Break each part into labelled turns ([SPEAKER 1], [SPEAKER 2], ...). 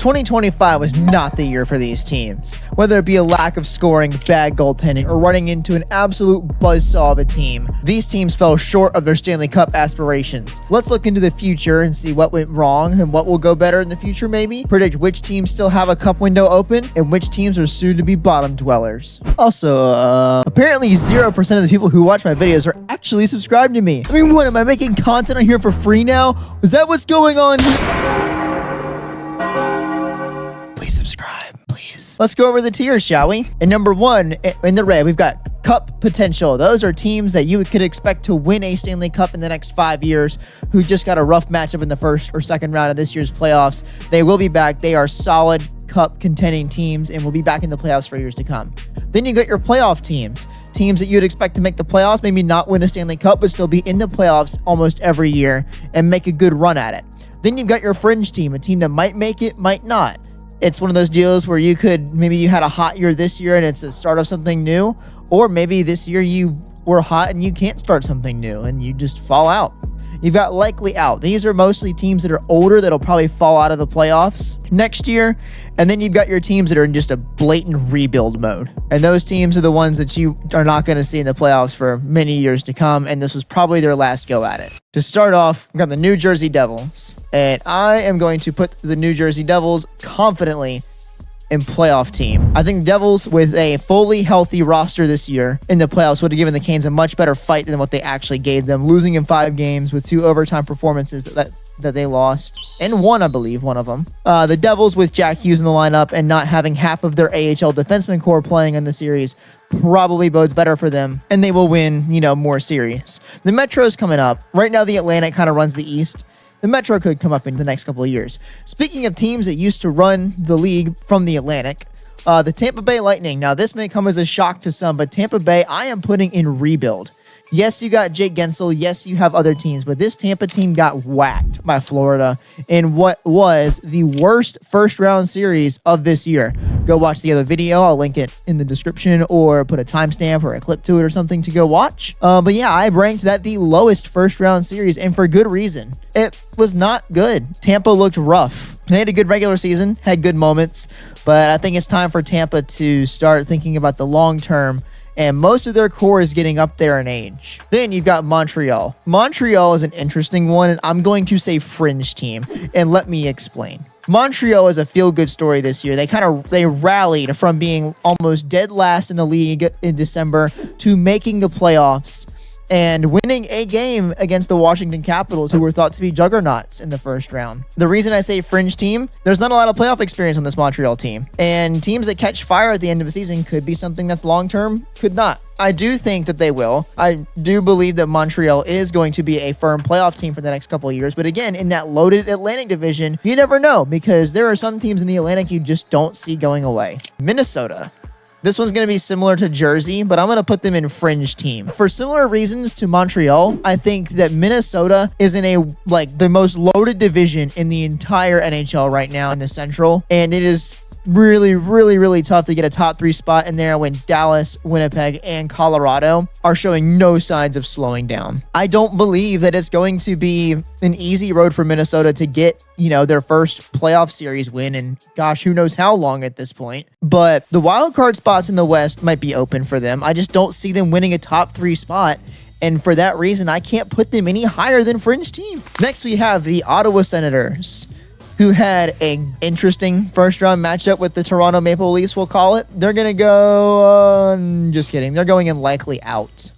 [SPEAKER 1] 2025 was not the year for these teams. Whether it be a lack of scoring, bad goaltending, or running into an absolute buzzsaw of a team, these teams fell short of their Stanley Cup aspirations. Let's look into the future and see what went wrong and what will go better in the future maybe. Predict which teams still have a cup window open and which teams are soon to be bottom dwellers. Also, apparently 0% of the people who watch my videos are actually subscribed to me. I mean, what, am I making content on here for free now? Is that what's going on? Please subscribe, please. Let's go over the tiers, shall we? And number one, in the red, we've got cup potential. Those are teams that you could expect to win a Stanley Cup in the next 5 years, who just got a rough matchup in the first or second round of this year's playoffs. They will be back. They are solid cup contending teams and will be back in the playoffs for years to come. Then you got your playoff teams that you'd expect to make the playoffs, maybe not win a Stanley Cup, but still be in the playoffs almost every year and make a good run at it. Then you've got your fringe team, a team that might make it, might not. It's one of those deals where you had a hot year this year and it's the start of something new, or maybe this year you were hot and you can't start something new and you just fall out. You've got likely out. These are mostly teams that are older that'll probably fall out of the playoffs next year. And then you've got your teams that are in just a blatant rebuild mode. And those teams are the ones that you are not going to see in the playoffs for many years to come. And this was probably their last go at it. To start off, we've got the New Jersey Devils. And I am going to put the New Jersey Devils confidently in playoff team. I think Devils with a fully healthy roster this year in the playoffs would have given the Canes a much better fight than what they actually gave them, losing in 5 games with 2 overtime performances that they lost, and won, I believe, one of them. The Devils with Jack Hughes in the lineup and not having half of their AHL defenseman core playing in the series probably bodes better for them, and they will win, more series. The Metro's coming up. Right now, the Atlantic kind of runs the East. The Metro could come up in the next couple of years. Speaking of teams that used to run the league from the Atlantic, the Tampa Bay Lightning. Now, this may come as a shock to some, but Tampa Bay, I am putting in rebuild. Yes, you got Jake Gensel. Yes, you have other teams, but this Tampa team got whacked by Florida in what was the worst first-round series of this year. Go watch the other video. I'll link it in the description or put a timestamp or a clip to it or something to go watch. But yeah, I've ranked that the lowest first-round series, and for good reason. It was not good. Tampa looked rough. They had a good regular season, had good moments, but I think it's time for Tampa to start thinking about the long term, and most of their core is getting up there in age. Then you've got Montreal. Montreal is an interesting one, and I'm going to say fringe team, and let me explain. Montreal is a feel-good story this year. They rallied from being almost dead last in the league in December to making the playoffs and winning a game against the Washington Capitals, who were thought to be juggernauts in the first round. The reason I say fringe team, there's not a lot of playoff experience on this Montreal team. And teams that catch fire at the end of a season could be something that's long-term, could not. I do think that they will. I do believe that Montreal is going to be a firm playoff team for the next couple of years. But again, in that loaded Atlantic division, you never know, because there are some teams in the Atlantic you just don't see going away. Minnesota. This one's going to be similar to Jersey, but I'm going to put them in fringe team. For similar reasons to Montreal, I think that Minnesota is in the most loaded division in the entire NHL right now in the Central. And it is really, really, really tough to get a top 3 spot in there when Dallas, Winnipeg, and Colorado are showing no signs of slowing down. I don't believe that it's going to be an easy road for Minnesota to get, their first playoff series win, and gosh, who knows how long at this point. But the wild card spots in the West might be open for them. I just don't see them winning a top 3 spot. And for that reason, I can't put them any higher than fringe team. Next, we have the Ottawa Senators, who had an interesting first-round matchup with the Toronto Maple Leafs, we'll call it. They're going to go... just kidding. They're going in likely out.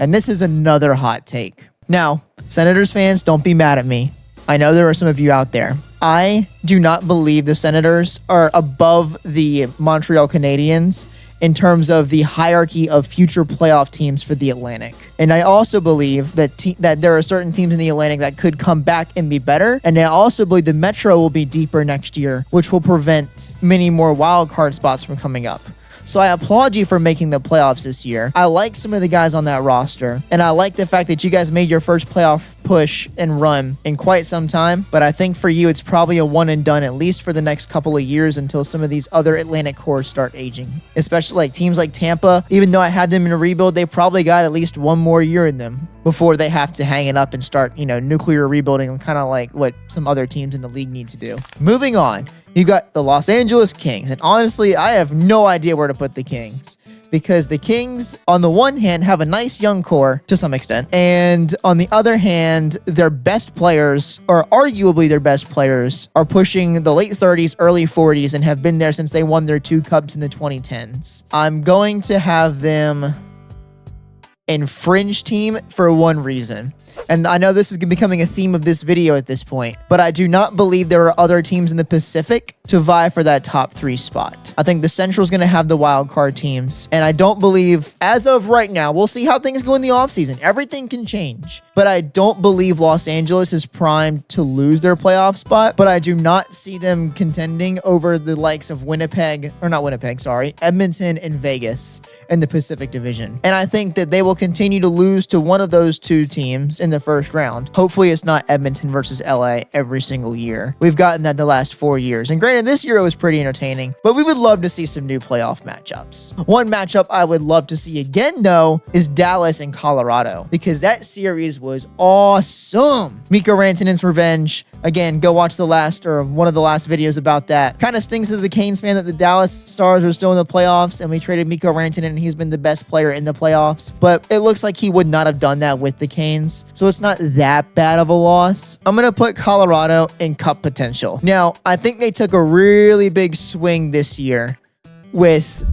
[SPEAKER 1] And this is another hot take. Now, Senators fans, don't be mad at me. I know there are some of you out there. I do not believe the Senators are above the Montreal Canadiens in terms of the hierarchy of future playoff teams for the Atlantic. And I also believe that there are certain teams in the Atlantic that could come back and be better. And I also believe the Metro will be deeper next year, which will prevent many more wild card spots from coming up. So I applaud you for making the playoffs this year. I like some of the guys on that roster, and I like the fact that you guys made your first playoff push and run in quite some time, but I think for you, it's probably a one and done, at least for the next couple of years until some of these other Atlantic cores start aging. Especially like teams like Tampa, even though I had them in a rebuild, they probably got at least one more year in them before they have to hang it up and start, nuclear rebuilding, kind of like what some other teams in the league need to do. Moving on, you got the Los Angeles Kings, and honestly, I have no idea where to put the Kings. Because the Kings, on the one hand, have a nice young core to some extent. And on the other hand, their best players, or arguably their best players, are pushing the late 30s, early 40s, and have been there since they won their 2 cups in the 2010s. I'm going to have them in fringe team for one reason. And I know this is becoming a theme of this video at this point, but I do not believe there are other teams in the Pacific to vie for that top 3 spot. I think the Central is going to have the wild card teams, and I don't believe, as of right now, we'll see how things go in the offseason. Everything can change, but I don't believe Los Angeles is primed to lose their playoff spot, but I do not see them contending over the likes of Edmonton and Vegas in the Pacific Division. And I think that they will continue to lose to one of those 2 teams in the first round. Hopefully it's not Edmonton versus LA every single year. We've gotten that the last 4 years. And granted, this year it was pretty entertaining, but we would love to see some new playoff matchups. One matchup I would love to see again, though, is Dallas and Colorado, because that series was awesome. Mikko Rantanen's revenge. Again, go watch one of the last videos about that. Kind of stings to the Canes fan that the Dallas Stars are still in the playoffs, and we traded Mikko Rantanen, and he's been the best player in the playoffs. But it looks like he would not have done that with the Canes, so it's not that bad of a loss. I'm going to put Colorado in cup potential. Now, I think they took a really big swing this year with,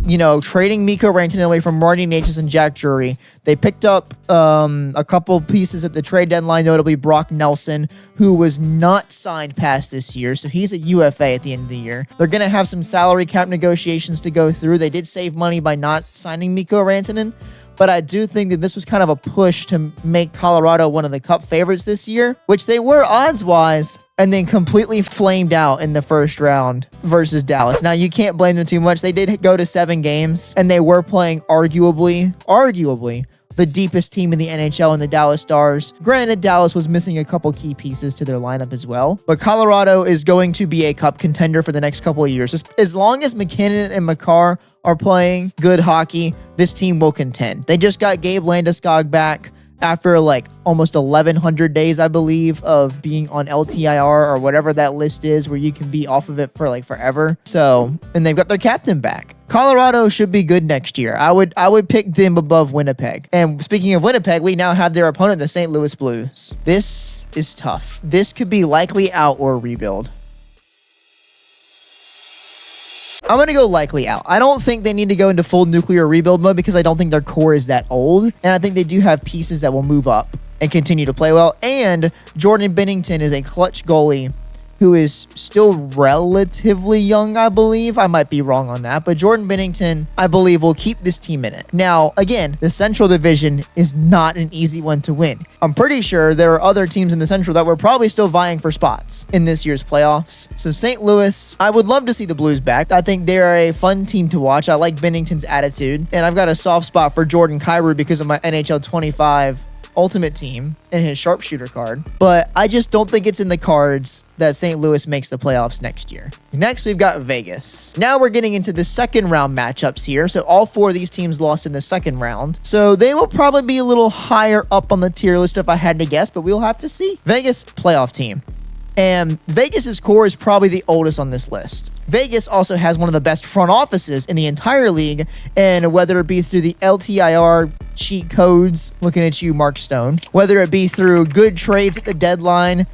[SPEAKER 1] trading Mikko Rantanen away from Marty Necas and Jack Drury. They picked up a couple pieces at the trade deadline, notably Brock Nelson, who was not signed past this year, so he's a UFA at the end of the year. They're going to have some salary cap negotiations to go through. They did save money by not signing Mikko Rantanen, but I do think that this was kind of a push to make Colorado one of the cup favorites this year, which they were odds-wise, and then completely flamed out in the first round versus Dallas. Now, you can't blame them too much. They did go to 7 games, and they were playing arguably, the deepest team in the NHL in the Dallas Stars. Granted, Dallas was missing a couple key pieces to their lineup as well, but Colorado is going to be a cup contender for the next couple of years. As long as McKinnon and Makar are playing good hockey, this team will contend. They just got Gabe Landeskog back after almost 1,100 days, I believe, of being on LTIR or whatever that list is where you can be off of it for forever. So, and they've got their captain back. Colorado should be good next year. I would pick them above Winnipeg. And speaking of Winnipeg, we now have their opponent, the St. Louis Blues. This is tough. This could be likely out or rebuild. I'm going to go likely out. I don't think they need to go into full nuclear rebuild mode because I don't think their core is that old. And I think they do have pieces that will move up and continue to play well. And Jordan Binnington is a clutch goalie who is still relatively young, I believe. I might be wrong on that, but Jordan Binnington, I believe, will keep this team in it. Now, again, the Central Division is not an easy one to win. I'm pretty sure there are other teams in the Central that were probably still vying for spots in this year's playoffs. So St. Louis, I would love to see the Blues back. I think they're a fun team to watch. I like Binnington's attitude, and I've got a soft spot for Jordan Kyrou because of my NHL 25 Ultimate Team and his sharpshooter card, but I just don't think it's in the cards that St. Louis makes the playoffs next year. Next, we've got Vegas. Now we're getting into the second round matchups here. So all 4 of these teams lost in the second round. So they will probably be a little higher up on the tier list if I had to guess, but we'll have to see. Vegas playoff team. And Vegas's core is probably the oldest on this list. Vegas also has one of the best front offices in the entire league, and whether it be through the LTIR cheat codes, looking at you, Mark Stone, whether it be through good trades at the deadline,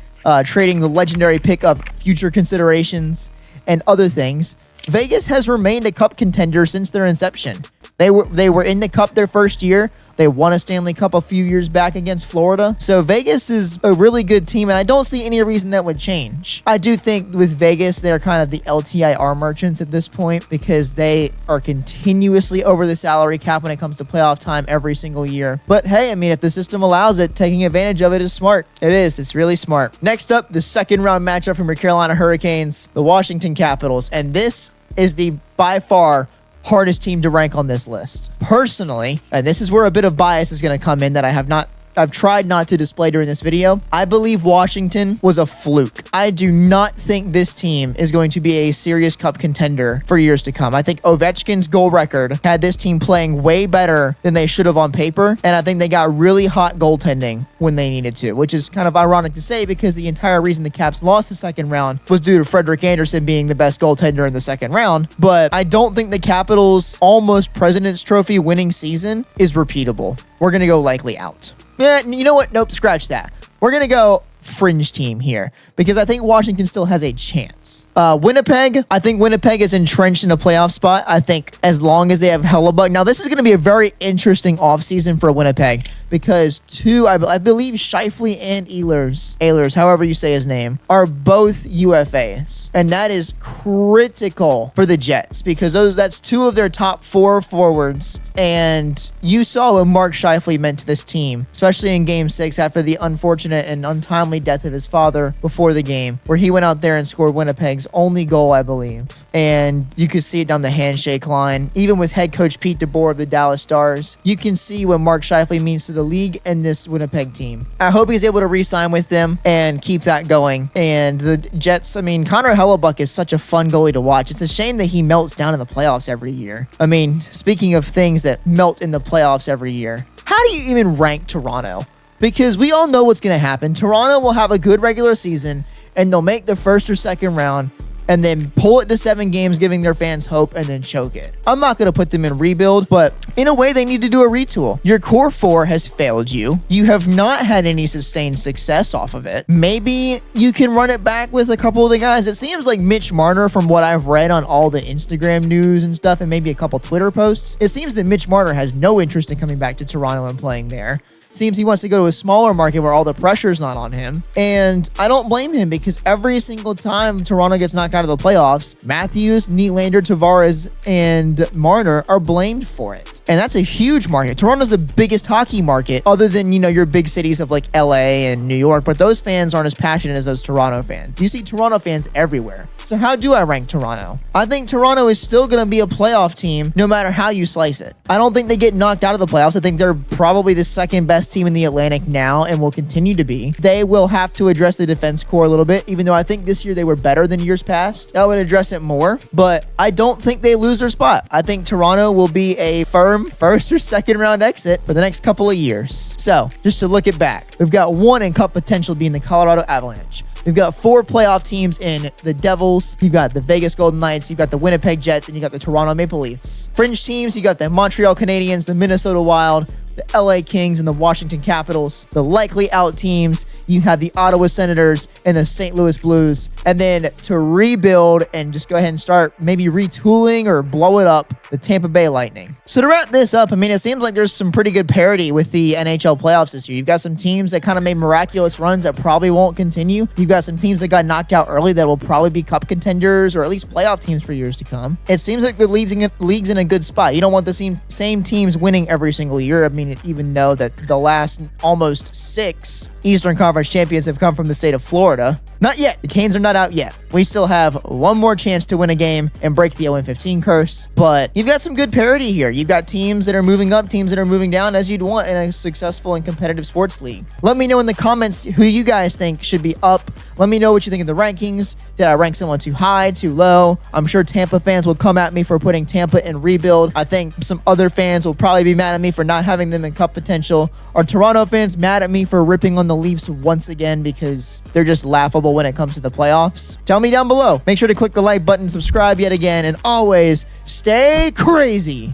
[SPEAKER 1] trading the legendary pick of future considerations, and other things, Vegas has remained a cup contender since their inception. They were in the cup their first year. They won a Stanley Cup a few years back against Florida. So Vegas is a really good team, and I don't see any reason that would change. I do think with Vegas, they're kind of the LTIR merchants at this point because they are continuously over the salary cap when it comes to playoff time every single year. But hey, I mean, if the system allows it, taking advantage of it is smart. It is. It's really smart. Next up, the second round matchup from your Carolina Hurricanes, the Washington Capitals. And this is the by far hardest team to rank on this list. Personally, and this is where a bit of bias is going to come in that I have not I've tried not to display during this video. I believe Washington was a fluke. I do not think this team is going to be a serious cup contender for years to come. I think Ovechkin's goal record had this team playing way better than they should have on paper, and I think they got really hot goaltending when they needed to, which is kind of ironic to say because the entire reason the Caps lost the second round was due to Frederik Andersen being the best goaltender in the second round. But I don't think the Capitals' almost President's Trophy winning season is repeatable. We're going to go likely out. Yeah, you know what? Nope, scratch that. We're going to go fringe team here because I think Washington still has a chance. Winnipeg, I think Winnipeg is entrenched in a playoff spot. I think as long as they have Hellebuck. Now, this is going to be a very interesting offseason for Winnipeg because I believe Scheifele and Ehlers, however you say his name, are both UFAs. And that is critical for the Jets because that's two of their top 4 forwards. And you saw what Mark Scheifele meant to this team, especially in Game 6 after the unfortunate and untimely death of his father before the game, where he went out there and scored Winnipeg's only goal, I believe. And you could see it down the handshake line. Even with head coach Pete DeBoer of the Dallas Stars, you can see what Mark Scheifele means to the league and this Winnipeg team. I hope he's able to re-sign with them and keep that going. And the Jets, I mean, Connor Hellebuck is such a fun goalie to watch. It's a shame that he melts down in the playoffs every year. I mean, speaking of things that melt in the playoffs every year, how do you even rank Toronto? Because we all know what's going to happen. Toronto will have a good regular season, and they'll make the first or second round, and then pull it to 7 games, giving their fans hope, and then choke it. I'm not going to put them in rebuild, but in a way, they need to do a retool. Your core 4 has failed you. You have not had any sustained success off of it. Maybe you can run it back with a couple of the guys. It seems like Mitch Marner, from what I've read on all the Instagram news and stuff, and maybe a couple Twitter posts, it seems that Mitch Marner has no interest in coming back to Toronto and playing there. Seems he wants to go to a smaller market where all the pressure's not on him. And I don't blame him because every single time Toronto gets knocked out of the playoffs, Matthews, Nylander, Tavares, and Marner are blamed for it. And that's a huge market. Toronto's the biggest hockey market other than, your big cities of like LA and New York, but those fans aren't as passionate as those Toronto fans. You see Toronto fans everywhere. So how do I rank Toronto? I think Toronto is still going to be a playoff team no matter how you slice it. I don't think they get knocked out of the playoffs. I think they're probably the second best team in the Atlantic now and will continue to be. They will have to address the defense core a little bit, even though I think this year they were better than years past. I would address it more, but I don't think they lose their spot. I think Toronto will be a firm first or second round exit for the next couple of years. So just to look it back, we've got 1 in cup potential being the Colorado Avalanche. We've got 4 playoff teams in the Devils. You've got the Vegas Golden Knights. You've got the Winnipeg Jets, and you got the Toronto Maple Leafs. Fringe teams, you got the Montreal Canadiens, the Minnesota Wild, the LA Kings, and the Washington Capitals. The likely out teams, you have the Ottawa Senators and the St. Louis Blues. And then to rebuild and just go ahead and start maybe retooling or blow it up, the Tampa Bay Lightning. So to wrap this up, I mean, it seems like there's some pretty good parity with the NHL playoffs this year. You've got some teams that kind of made miraculous runs that probably won't continue. You've got some teams that got knocked out early that will probably be cup contenders or at least playoff teams for years to come. It seems like the league's in a good spot. You don't want the same teams winning every single year. I mean, even though that the last almost 6 Eastern Conference champions have come from the state of Florida. Not yet. The Canes are not out yet. We still have one more chance to win a game and break the 0-15 curse, but you've got some good parity here. You've got teams that are moving up, teams that are moving down, as you'd want in a successful and competitive sports league. Let me know in the comments who you guys think should be up. Let me know what you think of the rankings. Did I rank someone too high, too low? I'm sure Tampa fans will come at me for putting Tampa in rebuild. I think some other fans will probably be mad at me for not having them in cup potential. Are Toronto fans mad at me for ripping on the Leafs once again because they're just laughable when it comes to the playoffs? Tell me down below. Make sure to click the like button, subscribe yet again, and always stay crazy.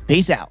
[SPEAKER 1] Peace out.